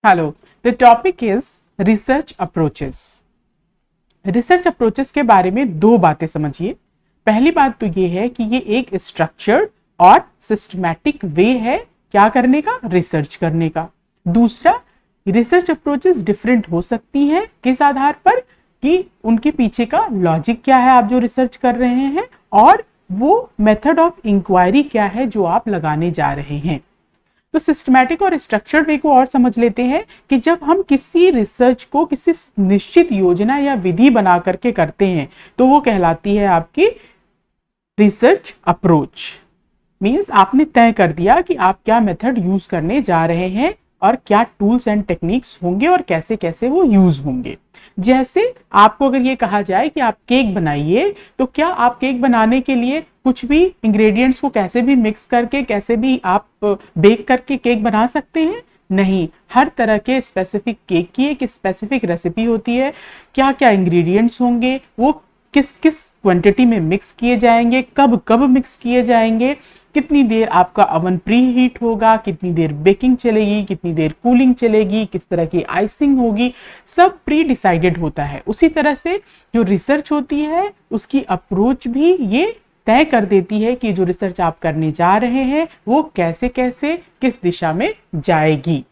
Hello, the topic is research approaches. Research approaches के बारे में दो बातें समझिए। पहली बात तो ये है कि ये एक स्ट्रक्चर्ड और सिस्टमैटिक वे है क्या करने का, रिसर्च करने का। दूसरा, रिसर्च अप्रोचेस डिफरेंट हो सकती हैं किस आधार पर कि उनके पीछे का लॉजिक क्या है आप जो रिसर्च कर रहे हैं, और वो मेथड ऑफ इंक्वायरी क्या है जो आप लगाने जा रहे हैं। तो सिस्टमैटिक और स्ट्रक्चर्ड वे को और समझ लेते हैं कि जब हम किसी रिसर्च को किसी निश्चित योजना या विधि बना करके करते हैं तो वो कहलाती है आपकी रिसर्च अप्रोच। मींस आपने तय कर दिया कि आप क्या मेथड यूज करने जा रहे हैं और क्या टूल्स एंड टेक्निक्स होंगे और कैसे कैसे वो यूज होंगे। जैसे आपको अगर ये कहा जाए कि आप केक बनाइए, तो क्या आप केक बनाने के लिए कुछ भी इंग्रेडिएंट्स को कैसे भी मिक्स करके कैसे भी आप बेक करके केक बना सकते हैं? नहीं, हर तरह के स्पेसिफिक केक की एक स्पेसिफिक रेसिपी होती है। क्या क्या इंग्रेडिएंट्स होंगे, वो किस किस क्वांटिटी में मिक्स किए जाएंगे, कब कब मिक्स किए जाएंगे, कितनी देर आपका ओवन प्री हीट होगा, कितनी देर बेकिंग चलेगी, कितनी देर कूलिंग चलेगी, किस तरह की आइसिंग होगी, सब प्री डिसाइडेड होता है। उसी तरह से जो रिसर्च होती है उसकी अप्रोच भी ये तय कर देती है कि जो रिसर्च आप करने जा रहे हैं वो कैसे कैसे किस दिशा में जाएगी।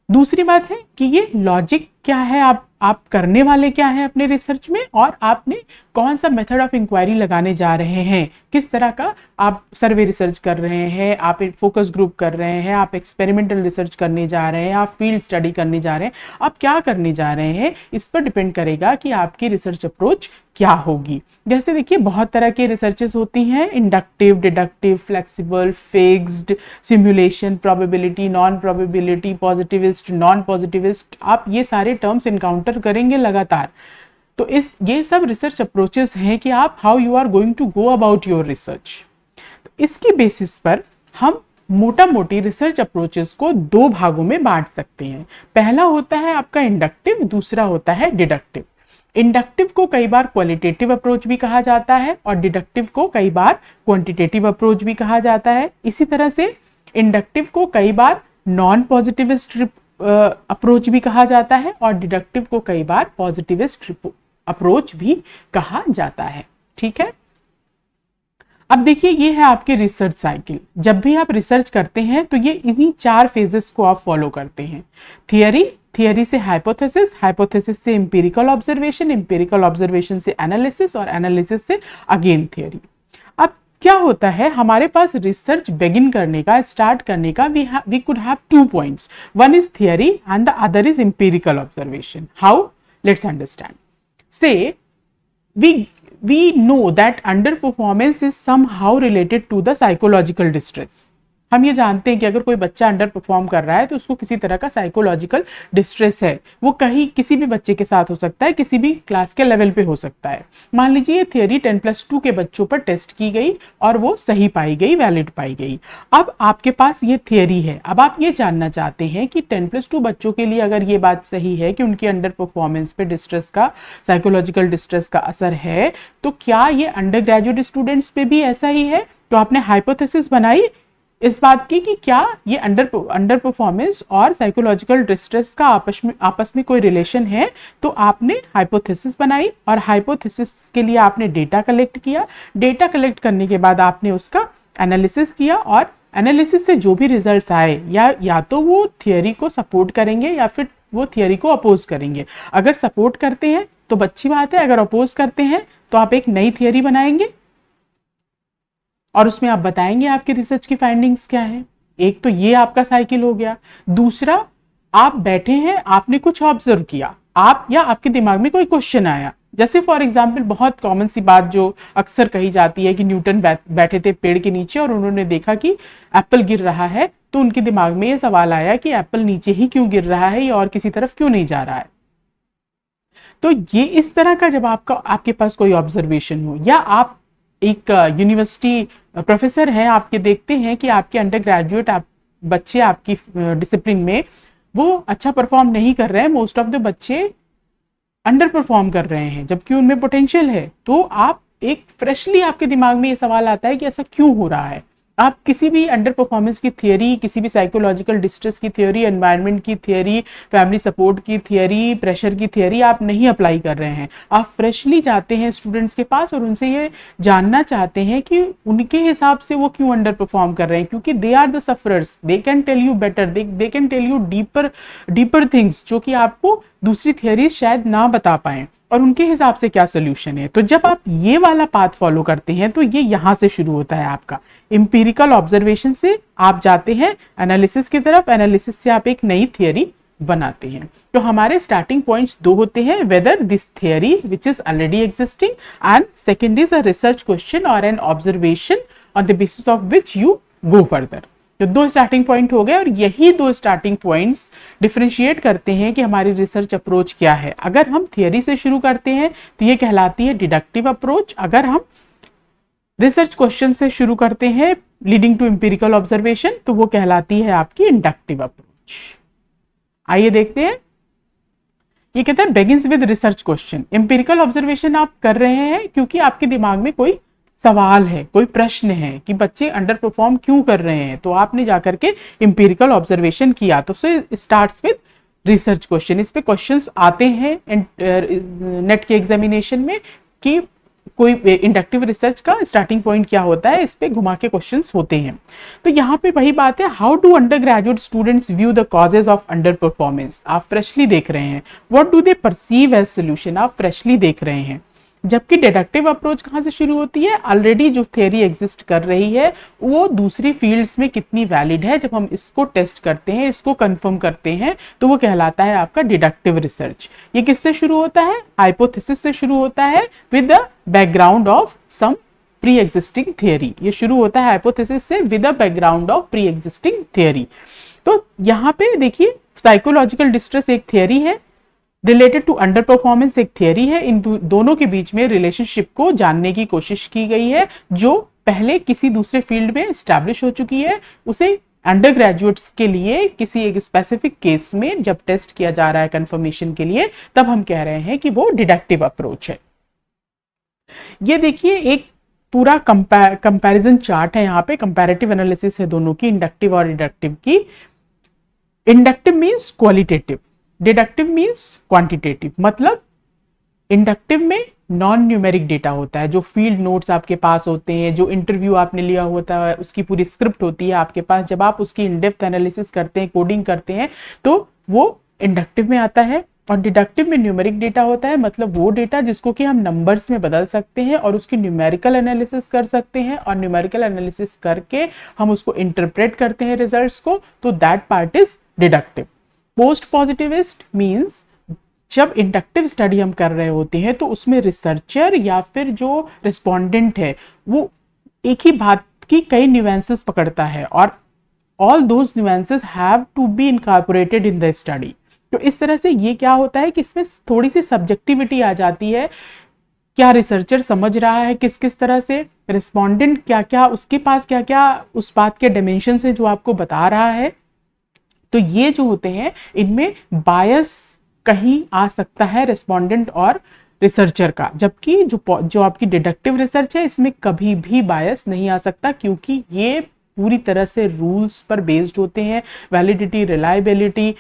दूसरी बात है कि ये लॉजिक क्या है, आप करने वाले क्या है अपने रिसर्च में, और आपने कौन सा मेथड ऑफ इंक्वायरी लगाने जा रहे हैं, किस तरह का आप सर्वे रिसर्च कर रहे हैं, आप एक फोकस ग्रुप कर रहे हैं, आप एक्सपेरिमेंटल रिसर्च करने जा रहे हैं, आप फील्ड स्टडी करने जा रहे हैं, आप क्या करने जा रहे हैं, इस पर डिपेंड करेगा कि आपकी रिसर्च अप्रोच क्या होगी। जैसे देखिए बहुत तरह के रिसर्चेस होती हैं, inductive, deductive, flexible, fixed, simulation, probability, non probability, positivist, non positivist, आप ये सारे टर्म्स इनकाउंटर करेंगे लगातार। तो ये सब रिसर्च अप्रोचेस हैं कि आप how you are going to go about your research. इसकी बेसिस पर हम मोटा मोटी रिसर्च अप्रोचेस को दो भागों में बांट सकते हैं। पहला होता है आपका इंडक्टिव, दूसरा होता है डिडक्टिव। इंडक्टिव को कई बार क्वालिटेटिव अप्रोच भी कहा जाता है और डिडक्टिव को कई बार क्वांटिटेटिव अप्रोच भी कहा जाता है। इसी तरह से इंडक्टिव को कई बार नॉन पॉजिटिविस्ट अप्रोच भी कहा जाता है और डिडक्टिव को कई बार पॉजिटिविस्ट अप्रोच भी कहा जाता है। ठीक है, अब देखिए ये है आपके रिसर्च साइकिल। जब भी आप रिसर्च करते हैं तो ये इन्हीं चार फेजेस को आप फॉलो करते हैं। थियरी, थियरी से हाइपोथेसिस, हाइपोथेसिस से एम्पिरिकल ऑब्जर्वेशन, एम्पिरिकल ऑब्जर्वेशन से एनालिसिस और एनालिसिस से अगेन थियरी। अब क्या होता है, हमारे पास रिसर्च बिगिन करने का, स्टार्ट करने का we could have 2 points, one is theory and the other is empirical observation. How? Let's understand. Say we know that underperformance is somehow related to the psychological distress। हम ये जानते हैं कि अगर कोई बच्चा अंडर परफॉर्म कर रहा है तो उसको किसी तरह का साइकोलॉजिकल डिस्ट्रेस है। वो कहीं किसी भी बच्चे के साथ हो सकता है, किसी भी क्लास के लेवल पे हो सकता है। मान लीजिए थियरी 10+2 के बच्चों पर टेस्ट की गई और वो सही पाई गई, वैलिड पाई गई। अब आपके पास ये थियरी है, अब आप ये जानना चाहते हैं कि 10+2 बच्चों के लिए अगर ये बात सही है कि उनकी अंडर परफॉर्मेंस पे डिस्ट्रेस का, साइकोलॉजिकल डिस्ट्रेस का असर है, तो क्या ये अंडर ग्रेजुएट स्टूडेंट्स पे भी ऐसा ही है? तो आपने हाइपोथेसिस बनाई इस बात की कि क्या ये अंडर परफॉर्मेंस और साइकोलॉजिकल डिस्ट्रेस का आपस में कोई रिलेशन है। तो आपने हाइपोथेसिस बनाई और हाइपोथेसिस के लिए आपने डेटा कलेक्ट किया। डेटा कलेक्ट करने के बाद आपने उसका एनालिसिस किया और एनालिसिस से जो भी रिजल्ट्स आए या तो वो थियरी को सपोर्ट करेंगे या फिर वो थियरी को अपोज करेंगे। अगर सपोर्ट करते हैं तो अच्छी बात है, अगर अपोज करते हैं तो आप एक नई थियरी बनाएंगे और उसमें आप बताएंगे आपके रिसर्च की फाइंडिंग्स क्या है। एक तो ये आपका साइकिल हो गया। दूसरा, आप बैठे हैं, आपने कुछ ऑब्जर्व किया, आप या आपके दिमाग में कोई क्वेश्चन आया। जैसे फॉर एग्जाम्पल बहुत कॉमन सी बात जो अक्सर कही जाती है कि न्यूटन बैठे थे पेड़ के नीचे और उन्होंने देखा कि एप्पल गिर रहा है, तो उनके दिमाग में ये सवाल आया कि एप्पल नीचे ही क्यों गिर रहा है और किसी तरफ क्यों नहीं जा रहा है। तो ये इस तरह का जब आपके पास कोई ऑब्जर्वेशन हो, या आप एक यूनिवर्सिटी प्रोफेसर हैं, आपके देखते हैं कि आपके अंडर ग्रेजुएट बच्चे आपकी डिसिप्लिन में वो अच्छा परफॉर्म नहीं कर रहे हैं, मोस्ट ऑफ द बच्चे अंडर परफॉर्म कर रहे हैं जबकि उनमें पोटेंशियल है। तो आप एक फ्रेशली आपके दिमाग में ये सवाल आता है कि ऐसा क्यों हो रहा है। आप किसी भी अंडर परफॉर्मेंस की थियरी, किसी भी साइकोलॉजिकल डिस्ट्रेस की थियरी, एनवायरनमेंट की थियरी, फैमिली सपोर्ट की थियरी, प्रेशर की थियरी आप नहीं अप्लाई कर रहे हैं। आप फ्रेशली जाते हैं स्टूडेंट्स के पास और उनसे ये जानना चाहते हैं कि उनके हिसाब से वो क्यों अंडर परफॉर्म कर रहे हैं, क्योंकि they are the sufferers, they can tell you better, they can tell you deeper things जो कि आपको दूसरी थियरी शायद ना बता पाए, और उनके हिसाब से क्या सोल्यूशन है। तो जब आप ये वाला पाथ फॉलो करते हैं तो ये यहां से शुरू होता है आपका इंपीरिकल ऑब्जर्वेशन से आप जाते हैं एनालिसिस की तरफ, एनालिसिस से आप एक नई थियरी बनाते हैं। तो हमारे स्टार्टिंग पॉइंट्स दो होते हैं, whether this theory which is already existing, and second is a research question और an observation on the basis of which you go further. तो दो स्टार्टिंग पॉइंट हो गए, और यही दो स्टार्टिंग पॉइंट्स डिफरेंशिएट करते हैं कि हमारी रिसर्च अप्रोच क्या है। अगर हम थियरी से शुरू करते हैं तो ये कहलाती है डिडक्टिव अप्रोच, अगर हम रिसर्च क्वेश्चन से शुरू करते हैं लीडिंग टू एम्पिरिकल ऑब्जर्वेशन तो वो कहलाती है आपकी इंडक्टिव अप्रोच। आइए देखते हैं, ये कहता है Begins with research question. Empirical observation आप कर रहे हैं क्योंकि आपके दिमाग में कोई सवाल है, कोई प्रश्न है कि बच्चे अंडर परफॉर्म क्यों कर रहे हैं, तो आपने जाकर के एम्पिरिकल ऑब्जर्वेशन किया। तो स्टार्ट्स विद रिसर्च क्वेश्चन। इस पे क्वेश्चंस आते हैं नेट के एग्जामिनेशन में कि कोई इंडक्टिव रिसर्च का स्टार्टिंग पॉइंट क्या होता है, इस पे घुमा के क्वेश्चंस होते हैं। तो यहाँ पे वही बात है, how do undergraduate students view the causes of underperformance. आप फ्रेशली देख रहे हैं, what do they perceive as solution, आप फ्रेशली देख रहे हैं। जबकि डिडक्टिव अप्रोच कहाँ से शुरू होती है, ऑलरेडी जो थियरी एग्जिस्ट कर रही है वो दूसरी फील्ड्स में कितनी वैलिड है, जब हम इसको टेस्ट करते हैं, इसको कंफर्म करते हैं, तो वो कहलाता है आपका डिडक्टिव रिसर्च। ये किससे शुरू होता है, हाइपोथेसिस से शुरू होता है with the background of some pre existing theory. ये शुरू होता है हाइपोथेसिस से with the background of pre existing theory. तो यहाँ पे देखिए साइकोलॉजिकल डिस्ट्रेस एक थियरी है, रिलेटेड टू अंडर परफॉर्मेंस एक थियरी है। इन दोनों के बीच में रिलेशनशिप को जानने की कोशिश की गई है, जो पहले किसी दूसरे फील्ड में एस्टैब्लिश हो चुकी है। उसे अंडर ग्रेजुएट्स के लिए किसी एक स्पेसिफिक केस में जब टेस्ट किया जा रहा है कंफर्मेशन के लिए, तब हम कह रहे हैं कि वो डिडक्टिव अप्रोच है। ये देखिए एक पूरा कंपैरिजन चार्ट है, यहाँ पे कंपैरेटिव एनालिसिस है दोनों की, इंडक्टिव और डिडक्टिव की। Inductive means qualitative, deductive means quantitative. मतलब इंडक्टिव में नॉन न्यूमेरिक डेटा होता है, जो फील्ड नोट्स आपके पास होते हैं, जो इंटरव्यू आपने लिया होता है, उसकी पूरी स्क्रिप्ट होती है आपके पास, जब आप उसकी इन डेप्थ एनालिसिस करते हैं, कोडिंग करते हैं, तो वो इंडक्टिव में आता है। और डिडक्टिव में न्यूमेरिक डेटा होता है, मतलब वो डेटा जिसको कि हम नंबर्स में बदल सकते हैं और उसकी न्यूमेरिकल एनालिसिस कर सकते हैं, और न्यूमेरिकल एनालिसिस करके हम उसको इंटरप्रेट करते हैं रिजल्ट्स को, तो that part is deductive. Post positivist means जब इंडक्टिव स्टडी हम कर रहे होते हैं तो उसमें रिसर्चर या फिर जो रिस्पोंडेंट है वो एक ही बात की कई न्यूएंसेस पकड़ता है, और all those nuances have to be incorporated in the study. तो इस तरह से ये क्या होता है कि इसमें थोड़ी सी सब्जेक्टिविटी आ जाती है, क्या रिसर्चर समझ रहा है किस किस तरह से, रिस्पोंडेंट क्या क्या उसके पास क्या क्या उस बात के डायमेंशन है जो आपको बता रहा है। तो ये जो होते हैं इनमें बायस कहीं आ सकता है रिस्पोंडेंट और रिसर्चर का, जबकि जो आपकी डिडक्टिव रिसर्च है इसमें कभी भी बायस नहीं आ सकता, क्योंकि ये पूरी तरह से रूल्स पर बेस्ड होते हैं। वैलिडिटी, रिलायबिलिटी,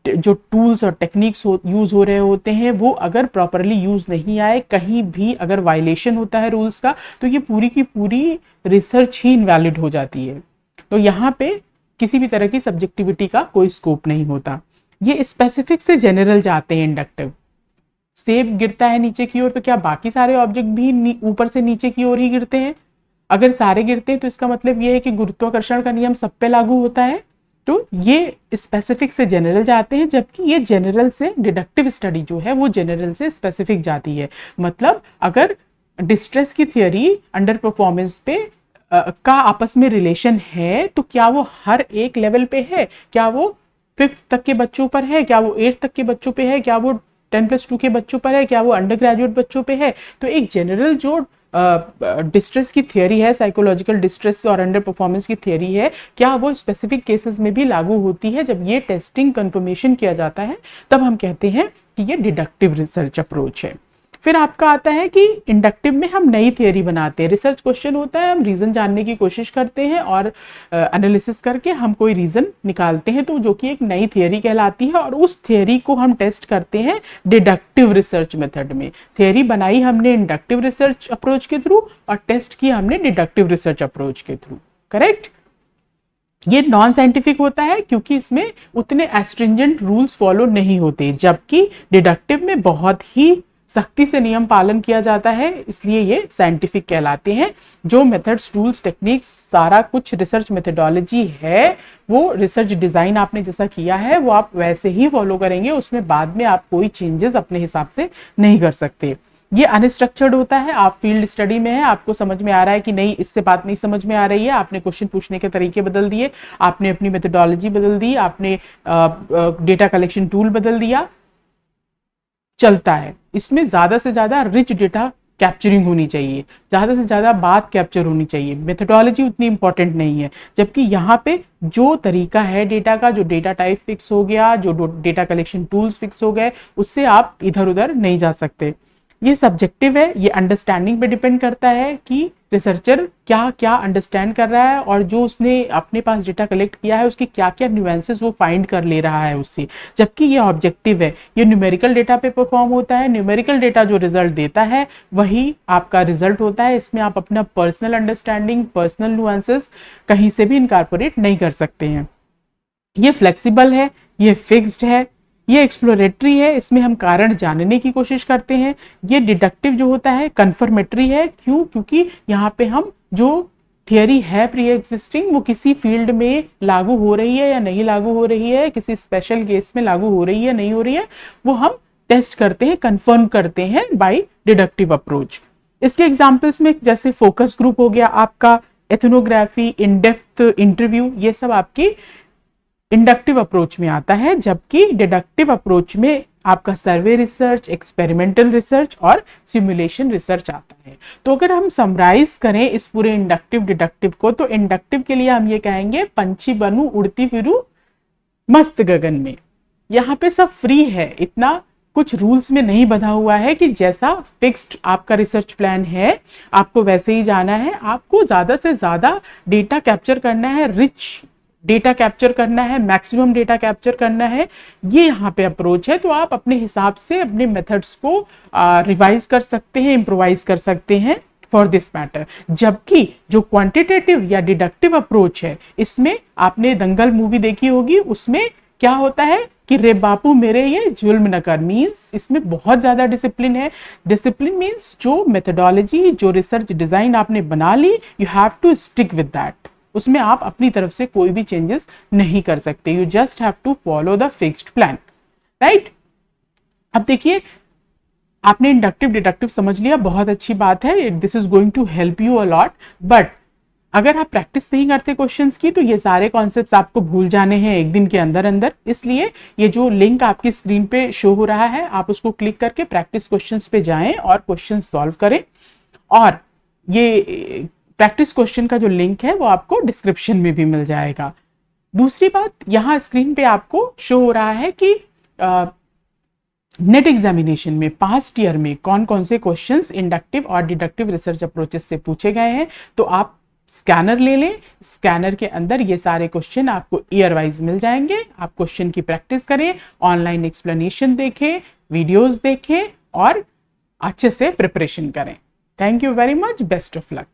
जो टूल्स और टेक्निक्स यूज हो रहे होते हैं वो अगर प्रॉपरली यूज नहीं आए, कहीं भी अगर वायलेशन होता है रूल्स का, तो ये पूरी की पूरी रिसर्च ही इनवैलिड हो जाती है। तो यहाँ पे किसी भी तरह की सब्जेक्टिविटी का कोई स्कोप नहीं होता। ये स्पेसिफिक से जनरल जाते हैं इंडक्टिव। सेब गिरता है नीचे की ओर, तो क्या बाकी सारे ऑब्जेक्ट भी ऊपर से नीचे की ओर ही गिरते हैं? अगर सारे गिरते हैं तो इसका मतलब ये है कि गुरुत्वाकर्षण का नियम सब पे लागू होता है। तो ये स्पेसिफिक से जनरल जाते हैं, जबकि ये जनरल से डिडक्टिव स्टडी जो है वो जनरल से स्पेसिफिक जाती है। मतलब अगर डिस्ट्रेस की थियरी अंडर परफॉर्मेंस पे का आपस में रिलेशन है, तो क्या वो हर एक लेवल पे है? क्या वो 5th तक के बच्चों पर है? क्या वो 8th तक के बच्चों पे है? क्या वो 10+2 के बच्चों पर है? क्या वो अंडर ग्रेजुएट बच्चों पे है? तो एक जनरल जो डिस्ट्रेस की थियरी है, साइकोलॉजिकल डिस्ट्रेस और अंडर परफॉर्मेंस की थियरी है, क्या वो स्पेसिफिक केसेस में भी लागू होती है? जब ये टेस्टिंग कंफर्मेशन किया जाता है तब हम कहते हैं कि ये डिडक्टिव रिसर्च अप्रोच है। फिर आपका आता है कि इंडक्टिव में हम नई थियरी बनाते हैं। रिसर्च क्वेश्चन होता है, हम रीजन जानने की कोशिश करते हैं और एनालिसिस करके हम कोई रीजन निकालते हैं, तो जो कि एक नई थियरी कहलाती है, और उस थियरी को हम टेस्ट करते हैं डिडक्टिव रिसर्च मेथड में। थियरी बनाई हमने इंडक्टिव रिसर्च अप्रोच के थ्रू और टेस्ट की हमने डिडक्टिव रिसर्च अप्रोच के थ्रू। करेक्ट। ये नॉन साइंटिफिक होता है क्योंकि इसमें उतने एस्ट्रिंजेंट रूल्स फॉलो नहीं होते, जबकि डिडक्टिव में बहुत ही सख्ती से नियम पालन किया जाता है, इसलिए ये साइंटिफिक कहलाते हैं। जो मेथड्स, टूल्स, टेक्निक्स, सारा कुछ रिसर्च मेथोडोलॉजी है, वो रिसर्च डिजाइन आपने जैसा किया है वो आप वैसे ही फॉलो करेंगे, उसमें बाद में आप कोई चेंजेस अपने हिसाब से नहीं कर सकते। ये अनस्ट्रक्चर्ड होता है, आप फील्ड स्टडी में है, आपको समझ में आ रहा है कि नहीं इससे बात नहीं समझ में आ रही है, आपने क्वेश्चन पूछने के तरीके बदल दिए, आपने अपनी मेथोडोलॉजी बदल दी, आपने डेटा कलेक्शन टूल बदल दिया, चलता है। इसमें ज्यादा से ज्यादा रिच डेटा कैप्चरिंग होनी चाहिए, ज्यादा से ज्यादा बात कैप्चर होनी चाहिए, मेथोडोलॉजी उतनी इंपॉर्टेंट नहीं है। जबकि यहाँ पे जो तरीका है डेटा का, जो डेटा टाइप फिक्स हो गया, जो डेटा कलेक्शन टूल्स फिक्स हो गए, उससे आप इधर उधर नहीं जा सकते। ये सब्जेक्टिव है, ये अंडरस्टैंडिंग पे डिपेंड करता है कि रिसर्चर क्या क्या अंडरस्टैंड कर रहा है और जो उसने अपने पास डेटा कलेक्ट किया है उसके क्या क्या न्यूएंसेस वो फाइंड कर ले रहा है उससे। जबकि ये ऑब्जेक्टिव है, ये न्यूमेरिकल डेटा पे परफॉर्म होता है। न्यूमेरिकल डेटा जो रिजल्ट देता है वही आपका रिजल्ट होता है, इसमें आप अपना पर्सनल अंडरस्टैंडिंग, पर्सनल न्यूएंसेस कहीं से भी इनकॉर्पोरेट नहीं कर सकते हैं। ये फ्लेक्सिबल है, ये फिक्स्ड है, ये एक्सप्लोरेटरी है, इसमें हम कारण जानने की कोशिश करते हैं। ये डिडक्टिव जो होता है कन्फर्मेटरी है, क्यों? क्योंकि यहाँ पे हम जो थियरी है प्री एग्जिस्टिंग वो किसी फील्ड में लागू हो रही है या नहीं लागू हो रही है, किसी स्पेशल केस में लागू हो रही है नहीं हो रही है, वो हम टेस्ट करते हैं, कंफर्म करते हैं बाय डिडक्टिव अप्रोच। इसके एग्जाम्पल्स में जैसे फोकस ग्रुप हो गया आपका, एथनोग्राफी, इन डेप्थ इंटरव्यू, ये सब आपकी इंडक्टिव अप्रोच में आता है। जबकि डिडक्टिव अप्रोच में आपका सर्वे रिसर्च, एक्सपेरिमेंटल रिसर्च और सिमुलेशन रिसर्च आता है। तो अगर हम समराइज करें इस पूरे इंडक्टिव डिडक्टिव को, तो इंडक्टिव के लिए हम ये कहेंगे पंछी बनूं उड़ती फिरूं मस्त गगन में। यहाँ पे सब फ्री है, इतना कुछ रूल्स में नहीं बंधा हुआ है कि जैसा फिक्स्ड आपका रिसर्च प्लान है आपको वैसे ही जाना है। आपको ज्यादा से ज्यादा डेटा कैप्चर करना है, रिच डेटा कैप्चर करना है, मैक्सिमम डेटा कैप्चर करना है, ये यहाँ पे अप्रोच है। तो आप अपने हिसाब से अपने मेथड्स को रिवाइज कर सकते हैं, इम्प्रोवाइज कर सकते हैं फॉर दिस मैटर। जबकि जो क्वांटिटेटिव या डिडक्टिव अप्रोच है, इसमें आपने दंगल मूवी देखी होगी, उसमें क्या होता है कि रे बापू मेरे ये जुल्म न कर, मीन्स इसमें बहुत ज्यादा डिसिप्लिन है। डिसिप्लिन मीन्स जो मेथोडोलॉजी, जो रिसर्च डिजाइन आपने बना ली, you have to stick with that, उसमें आप अपनी तरफ से कोई भी चेंजेस नहीं कर सकते। You just have to follow the fixed plan, right. अब देखिए आपने इंडक्टिव डिडक्टिव समझ लिया, बहुत अच्छी बात है, this is going to help you a lot. But अगर आप प्रैक्टिस नहीं करते क्वेश्चंस की तो ये सारे कॉन्सेप्ट्स आपको भूल जाने हैं एक दिन के अंदर अंदर। इसलिए ये जो लिंक आपकी स्क्रीन पे शो हो रहा है, आप उसको क्लिक करके प्रैक्टिस क्वेश्चंस पे जाएं और क्वेश्चन सॉल्व करें। और ये प्रैक्टिस क्वेश्चन का जो लिंक है वो आपको डिस्क्रिप्शन में भी मिल जाएगा। दूसरी बात, यहाँ स्क्रीन पे आपको शो हो रहा है कि नेट एग्जामिनेशन में पास्ट ईयर में कौन कौन से क्वेश्चंस इंडक्टिव और डिडक्टिव रिसर्च अप्रोचेस से पूछे गए हैं। तो आप स्कैनर ले लें, स्कैनर के अंदर ये सारे क्वेश्चन आपको ईयर वाइज मिल जाएंगे। आप क्वेश्चन की प्रैक्टिस करें, ऑनलाइन एक्सप्लेनेशन देखें, वीडियोस देखें और अच्छे से प्रिपरेशन करें। Thank you very much, best of luck.